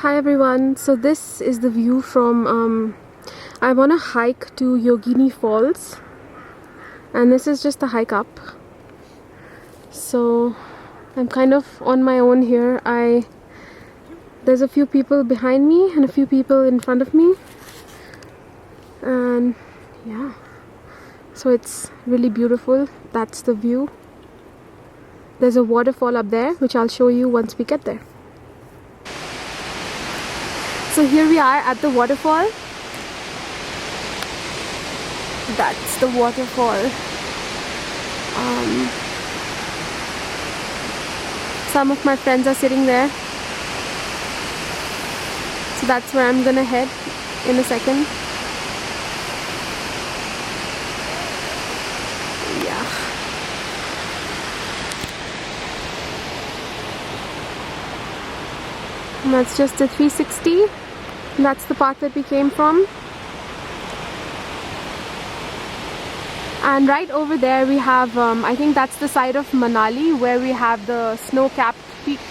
Hi everyone, so this is the view from I'm on a hike to Yogini Falls, and this is just the hike up. So I'm kind of on my own here. There's a few people behind me and a few people in front of me, and yeah, so it's really beautiful. That's the view. There's a waterfall up there which I'll show you once we get there. So here we are at the waterfall. That's the waterfall. Some of my friends are sitting there. So that's where I'm gonna head in a second. Yeah. And that's just a 360. That's the path that we came from. And right over there we have, I think that's the side of Manali where we have the snow-capped peaks.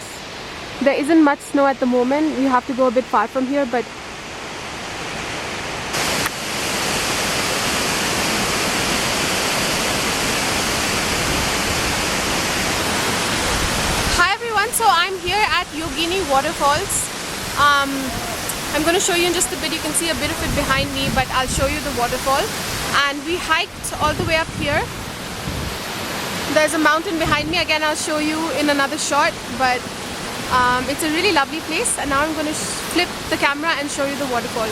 There isn't much snow at the moment. You have to go a bit far from here, but hi everyone, so I'm here at Yogini Waterfalls. I'm going to show you in just a bit. You can see a bit of it behind me, but I'll show you the waterfall. And we hiked all the way up here. There's a mountain behind me. Again, I'll show you in another shot, but it's a really lovely place. And now I'm going to flip the camera and show you the waterfall.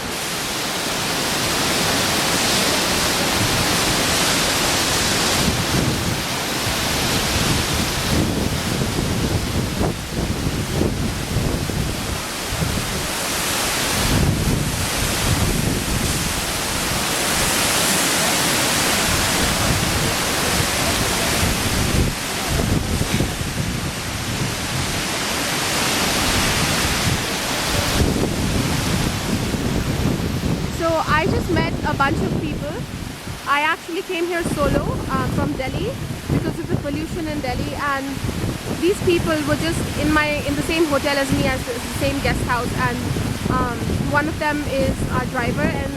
I just met a bunch of people. I actually came here solo from Delhi because of the pollution in Delhi, and these people were just in the same hotel as me, as the same guest house, and one of them is our driver, and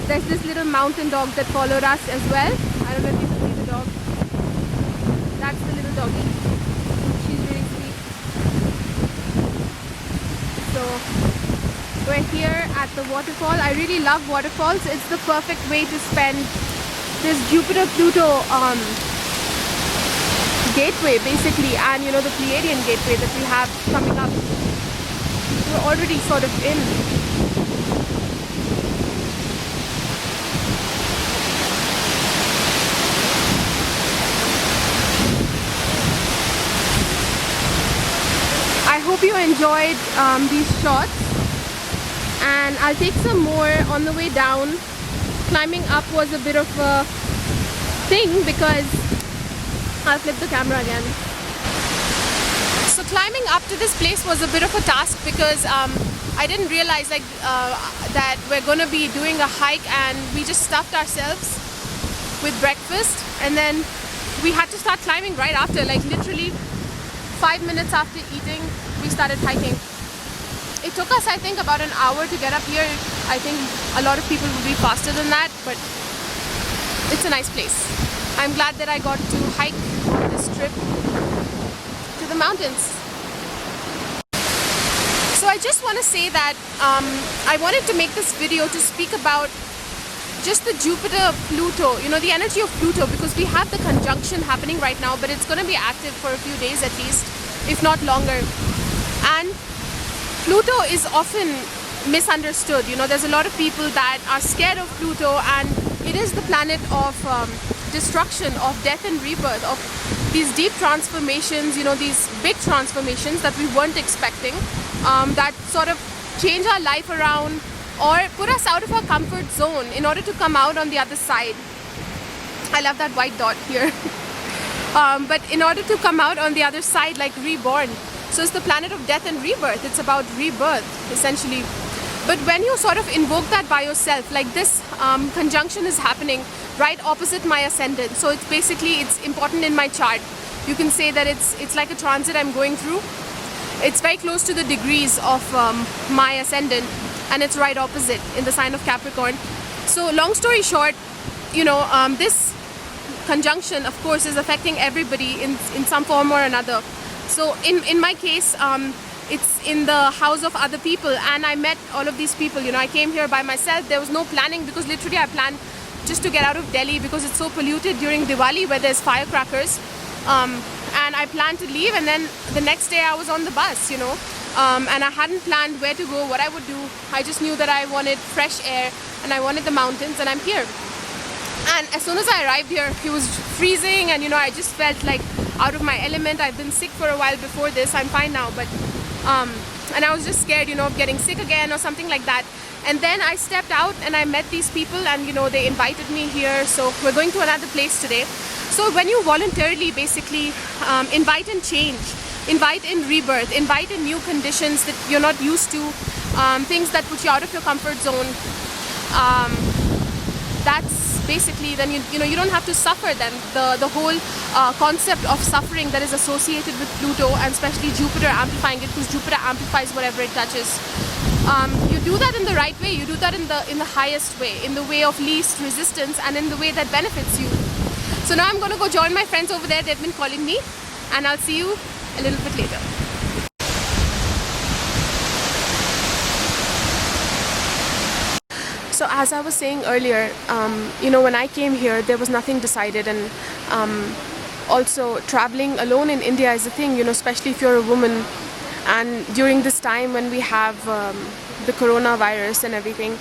there's this little mountain dog that followed us as well. I don't know if you can see the dog. That's the little doggy. She's really sweet. So we're here at the waterfall. I really love waterfalls. It's the perfect way to spend this Jupiter-Pluto gateway basically, and you know, the Pleiadian gateway that we have coming up. We're already sort of in. I hope you enjoyed these shots. And I'll take some more on the way down. Climbing up was a bit of a thing because I'll flip the camera again. So climbing up to this place was a bit of a task because I didn't realize that we're going to be doing a hike, and we just stuffed ourselves with breakfast, and then we had to start climbing right after. Like literally 5 minutes after eating, we started hiking. It took us, I think, about an hour to get up here. I think a lot of people would be faster than that, but it's a nice place. I'm glad that I got to hike on this trip to the mountains. So I just want to say that I wanted to make this video to speak about just the Jupiter-Pluto, you know, the energy of Pluto, because we have the conjunction happening right now, but it's going to be active for a few days at least, if not longer. And Pluto is often misunderstood. You know, there's a lot of people that are scared of Pluto, and it is the planet of destruction, of death and rebirth, of these deep transformations, you know, these big transformations that we weren't expecting, that sort of change our life around or put us out of our comfort zone in order to come out on the other side. I love that white dot here. But in order to come out on the other side, like reborn. So it's the planet of death and rebirth. It's about rebirth, essentially. But when you sort of invoke that by yourself, like this conjunction is happening right opposite my ascendant. So it's basically, it's important in my chart. You can say that it's like a transit I'm going through. it's very close to the degrees of my ascendant, and it's right opposite in the sign of Capricorn. So long story short, this conjunction of course is affecting everybody in some form or another. So in my case, it's in the house of other people, and I met all of these people. I came here by myself. There was no planning, because literally I planned just to get out of Delhi because it's so polluted during Diwali where there's firecrackers, and I planned to leave, and then the next day I was on the bus, and I hadn't planned where to go, what I would do. I just knew that I wanted fresh air and I wanted the mountains, and I'm here. And as soon as I arrived here, it was freezing, and I just felt like out of my element. I've been sick for a while before this. I'm fine now, but and I was just scared, of getting sick again or something like that. And then I stepped out and I met these people, and they invited me here. So we're going to another place today. So when you voluntarily basically invite in change, invite in rebirth, invite in new conditions that you're not used to, things that put you out of your comfort zone, that's basically, then you don't have to suffer. Then the whole concept of suffering that is associated with Pluto, and especially Jupiter amplifying it, because Jupiter amplifies whatever it touches. You do that in the right way. You do that in the highest way, in the way of least resistance, and in the way that benefits you. So now I'm going to go join my friends over there. They've been calling me, and I'll see you a little bit later. So as I was saying earlier, when I came here, there was nothing decided, and also traveling alone in India is a thing, especially if you're a woman. And during this time when we have the coronavirus and everything,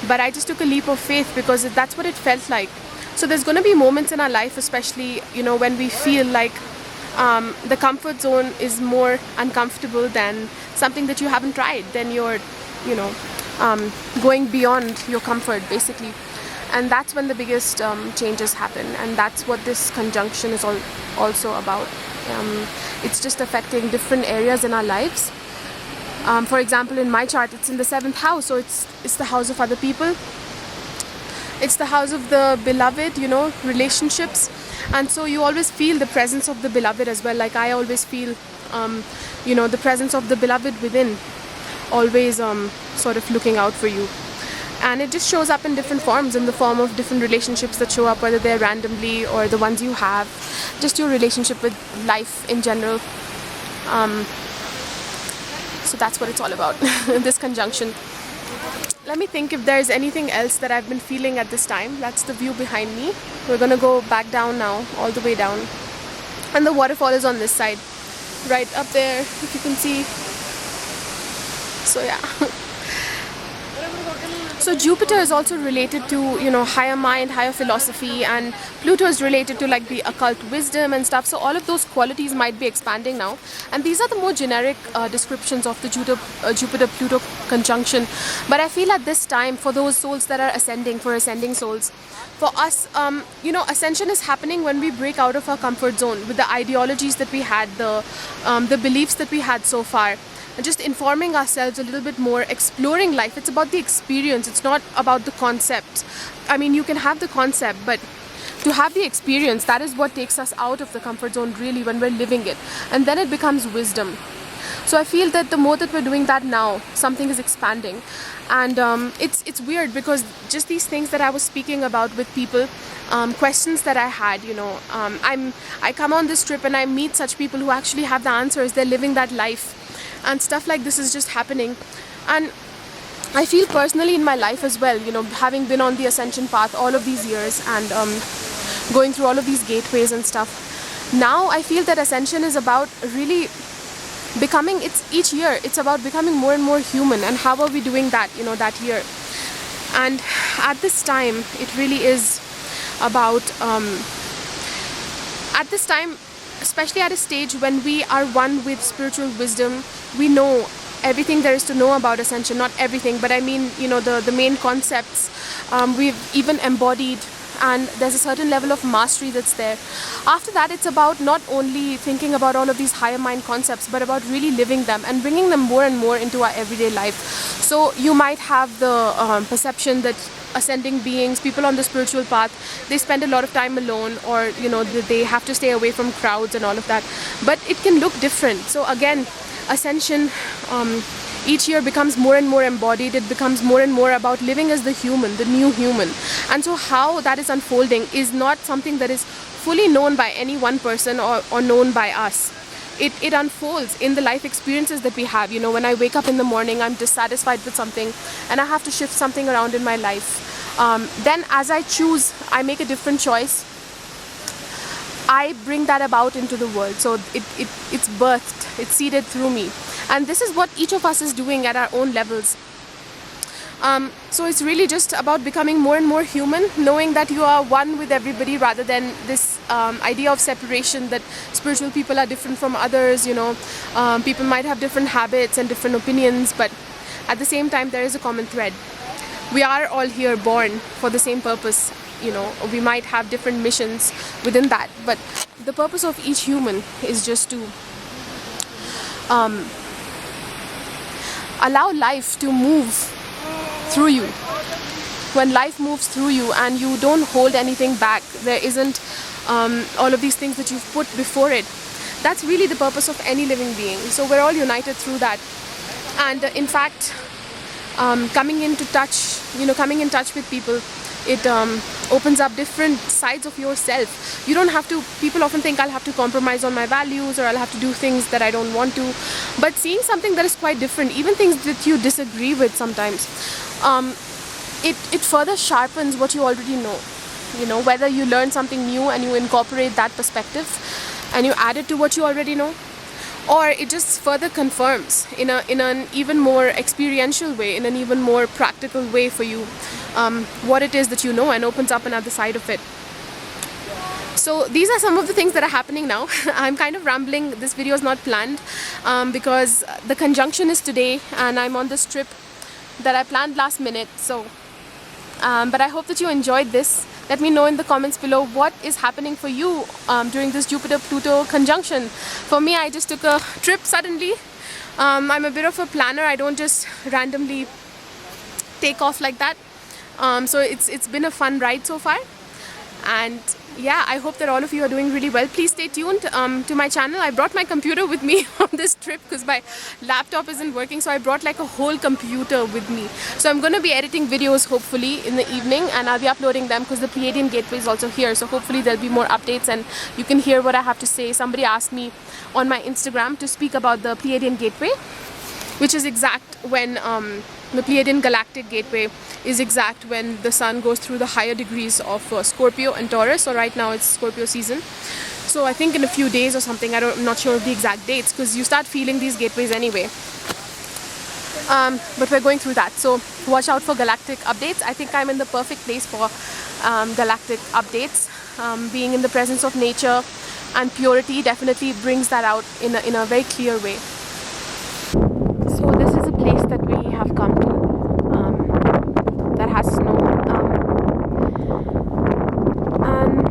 but I just took a leap of faith because that's what it felt like. So there's going to be moments in our life, especially when we feel like the comfort zone is more uncomfortable than something that you haven't tried. Then you're going beyond your comfort basically, and that's when the biggest changes happen. And that's what this conjunction is also about. It's just affecting different areas in our lives. For example, in my chart, it's in the 7th house, so it's the house of other people. It's the house of the beloved, relationships. And so you always feel the presence of the beloved as well. Like I always feel, the presence of the beloved within, always sort of looking out for you. And it just shows up in different forms, in the form of different relationships that show up, whether they're randomly or the ones you have, just your relationship with life in general. So that's what it's all about, this conjunction. Let me think if there's anything else that I've been feeling at this time. That's the view behind me. We're gonna go back down now, all the way down. And the waterfall is on this side, right up there, if you can see. So yeah. So Jupiter is also related to, higher mind, higher philosophy, and Pluto is related to like the occult wisdom and stuff. So all of those qualities might be expanding now. And these are the more generic descriptions of the Jupiter-Pluto conjunction. But I feel at this time, for those souls that are ascending, for ascending souls, for us, ascension is happening when we break out of our comfort zone with the ideologies that we had, the beliefs that we had so far. And just informing ourselves a little bit more, exploring life. It's about the experience, it's not about the concept. I mean, you can have the concept, but to have the experience, that is what takes us out of the comfort zone really, when we're living it. And then it becomes wisdom. So I feel that the more that we're doing that now, something is expanding. And it's weird because just these things that I was speaking about with people, questions that I had, I come on this trip and I meet such people who actually have the answers. They're living that life. And stuff like this is just happening. And I feel personally in my life as well, having been on the ascension path all of these years and going through all of these gateways and stuff, now I feel that ascension is about really becoming, each year it's about becoming more and more human. And how are we doing that, that year? And at this time, it really is about, at this time, especially at a stage when we are one with spiritual wisdom, we know everything there is to know about ascension. Not everything, but I mean, the main concepts we've even embodied, and there's a certain level of mastery that's there. After that, it's about not only thinking about all of these higher mind concepts, but about really living them and bringing them more and more into our everyday life. So you might have the perception that ascending beings, people on the spiritual path, they spend a lot of time alone, or they have to stay away from crowds and all of that, but it can look different. So again, ascension each year becomes more and more embodied. It becomes more and more about living as the human, the new human. And so how that is unfolding is not something that is fully known by any one person or known by us. It unfolds in the life experiences that we have. You know, when I wake up in the morning, I'm dissatisfied with something and I have to shift something around in my life. Then as I choose, I make a different choice. I bring that about into the world. So it's birthed, it's seeded through me. And this is what each of us is doing at our own levels. So it's really just about becoming more and more human, knowing that you are one with everybody rather than this idea of separation, that spiritual people are different from others, you know. People might have different habits and different opinions, but at the same time there is a common thread. We are all here born for the same purpose, you know. We might have different missions within that, but the purpose of each human is just to allow life to move through you. When life moves through you and you don't hold anything back, there isn't all of these things that you've put before it. That's really the purpose of any living being. So we're all united through that. And in fact, coming in touch with people, it opens up different sides of yourself. You don't have to, people often think I'll have to compromise on my values or I'll have to do things that I don't want to. But seeing something that is quite different, even things that you disagree with sometimes, it further sharpens what you already know. You know, whether you learn something new and you incorporate that perspective and you add it to what you already know, or it just further confirms in an even more experiential way, in an even more practical way for you, what it is that you know, and opens up another side of it. So these are some of the things that are happening now. I'm kind of rambling. This video is not planned because the conjunction is today and I'm on this trip that I planned last minute. So but I hope that you enjoyed this. Let me know in the comments below what is happening for you during this Jupiter-Pluto conjunction. For me, I just took a trip suddenly. I'm a bit of a planner. I don't just randomly take off like that. So it's been a fun ride so far. And yeah, I hope that all of you are doing really well. Please stay tuned to my channel. I brought my computer with me on this trip because my laptop isn't working, so I brought like a whole computer with me. So I'm going to be editing videos hopefully in the evening, and I'll be uploading them because the Pleiadian Gateway is also here. So hopefully there'll be more updates and you can hear what I have to say. Somebody asked me on my Instagram to speak about the Pleiadian Gateway, which is exact when the Pleiadian Galactic Gateway is exact when the sun goes through the higher degrees of Scorpio and Taurus. So right now it's Scorpio season. So I think in a few days or something, I'm not sure of the exact dates because you start feeling these gateways anyway. But we're going through that. So watch out for galactic updates. I think I'm in the perfect place for galactic updates. Being in the presence of nature and purity definitely brings that out in a very clear way. So this is a place that we have come to that has snow, and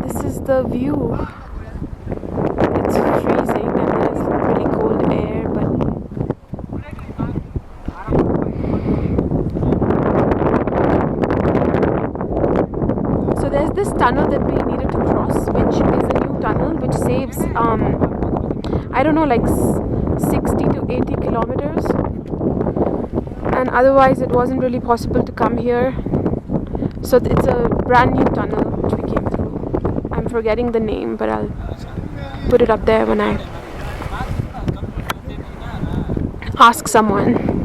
this is the view. It's freezing and there's really cold air, but so there's this tunnel that we needed to cross, which is a new tunnel which saves I don't know, like 60 to 80 kilometers, and otherwise it wasn't really possible to come here. So it's a brand new tunnel which we came through. I'm forgetting the name, but I'll put it up there when I ask someone.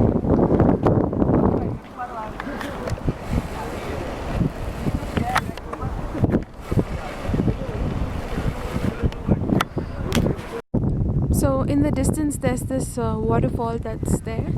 So in the distance there's this waterfall that's there,